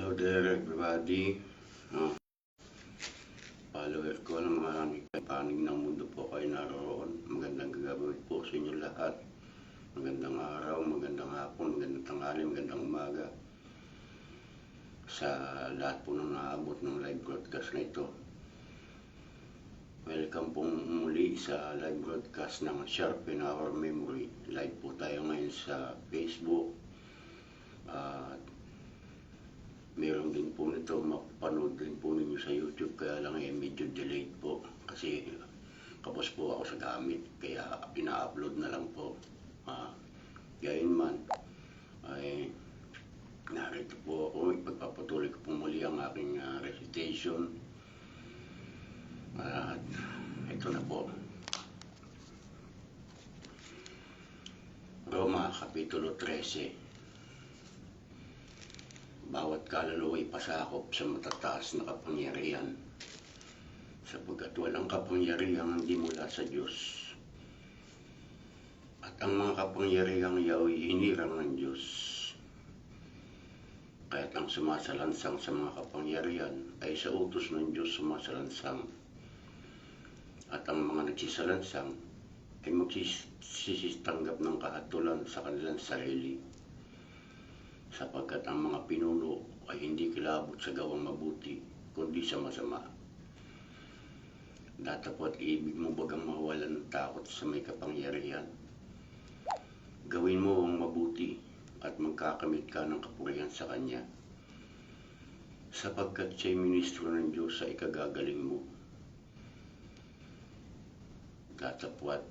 Hello there everybody. Follower ko ng marami panig ng mundo po kayo naroon. Magandang gagawin po sa inyo lahat. Magandang araw, magandang hapon, magandang tanghali, magandang umaga. Sa lahat po nang naabot ng live broadcast na ito. Welcome po muli sa live broadcast ng Sharpen Our Memory. Live po tayo ngayon sa Facebook. Meron din po nito, mapapanood din po ninyo sa YouTube, kaya lang medyo delayed po kasi kapos po ako sa gamit, kaya ina-upload na lang po. Gayon man ay narito po ako, ipagpapatuloy ko po muli ang aking recitation at ito na po. Roma Kapitulo 13. Bawat kaluluwa ay pasakop sa matataas na kapangyarihan, sapagkat walang kapangyarihan hindi mula sa Diyos. At ang mga kapangyarihang iyaw ay hinirang ng Diyos. Kaya't ang sumasalansang sa mga kapangyarihan ay sa utos ng Diyos sumasalansang. At ang mga nagsisalansang ay magsisitanggap ng kahatulan sa kanilang sarili. Sapagkat ang mga pinuno ay hindi kilabot sa gawang mabuti, kundi sa masama. Datapwat ibig mo bagang mawalan ng takot sa may kapangyarihan. Gawin mo ang mabuti at magkakamit ka ng kapurihan sa Kanya. Sapagkat siya'y ministro ng Diyos sa ikagagaling mo. Datapwat,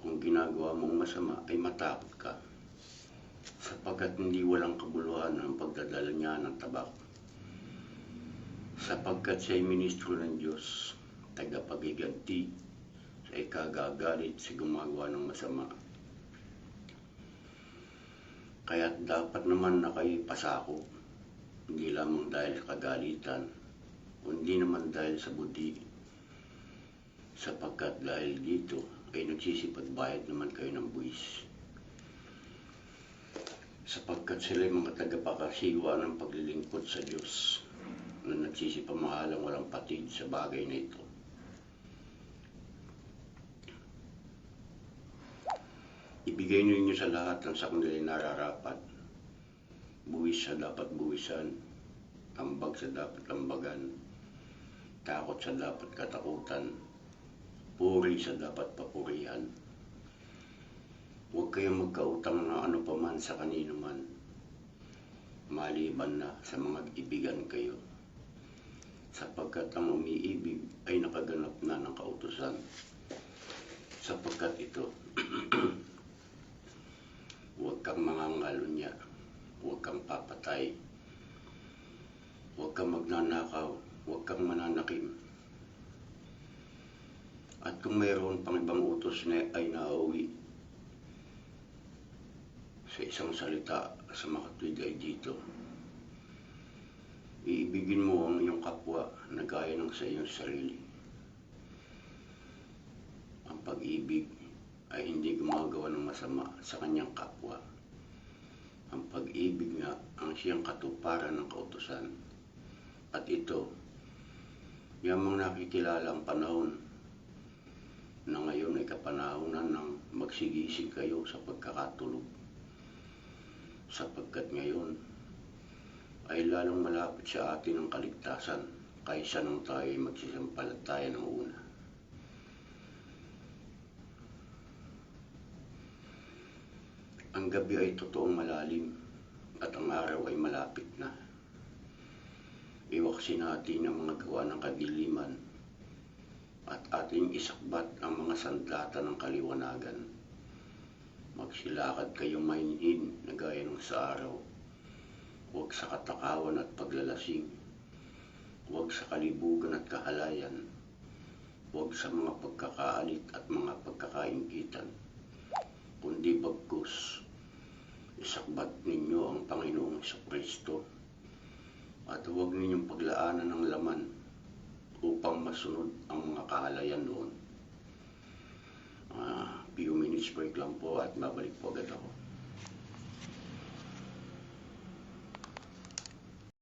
kung ginagawa mong masama ay matakot ka. Sapagkat hindi walang kabuluhan ang pagdadala niya ng tabak. Sapagkat siya'y ministro ng Diyos, tagapagiganti sa ikagagalit sa gumagawa ng masama. Kaya't dapat naman na kayo pasako, hindi lamang dahil sa kagalitan, kundi naman dahil sa budi. Sapagkat dahil dito ay nagsisipagbayad naman kayo ng buwis. Sapagkat sila'y mga tagapakasiwa ng paglilingkod sa Diyos na nagsisipamahalang walang patid sa bagay na ito. Ibigay ninyo sa lahat ang sa kanila'y nararapat, buwis sa dapat buwisan, ambag sa dapat ambagan, takot sa dapat katakutan, puri sa dapat papurihan. Huwag kayong magkautang na ano paman sa kanino man, maliban na sa mga ibigan kayo, sapagkat ang umiibig ay nakaganap na ng kautusan. Sapagkat ito, huwag kang mangangalunya, huwag kang papatay, huwag kang magnanakaw, huwag kang mananakim. At kung mayroon pang ibang utos na ay nauwi, sa isang salita sa makatwid ay dito, iibigin mo ang iyong kapwa na gaya ng sa iyong sarili. Ang pag-ibig ay hindi gumagawa ng masama sa kanyang kapwa. Ang pag-ibig nga ang siyang katuparan ng kautusan. At ito, yamang nakikilala ang panahon na ngayon ay kapanahunan ng magsigising kayo sa pagkakatulog. Sapagkat ngayon ay lalong malapit sa atin ang kaligtasan kaysa nung tayo ay magsisampalataya ng una. Ang gabi ay totoong malalim at ang araw ay malapit na. Iwaksin natin ang mga gawa ng kadiliman at ating isakbat ang mga sandata ng kaliwanagan. Magsilakad kayong mainhin na gaya ng sa araw. Huwag sa katakawan at paglalasing. Huwag sa kalibugan at kahalayan. Huwag sa mga pagkakaalit at mga pagkakainggitan. Kundi bagkus, isakbat ninyo ang Panginoong Jesucristo at huwag ninyong paglaanan ng laman upang masunod ang mga kahalayan noon. Few minutes break lang po at babalik po agad ako.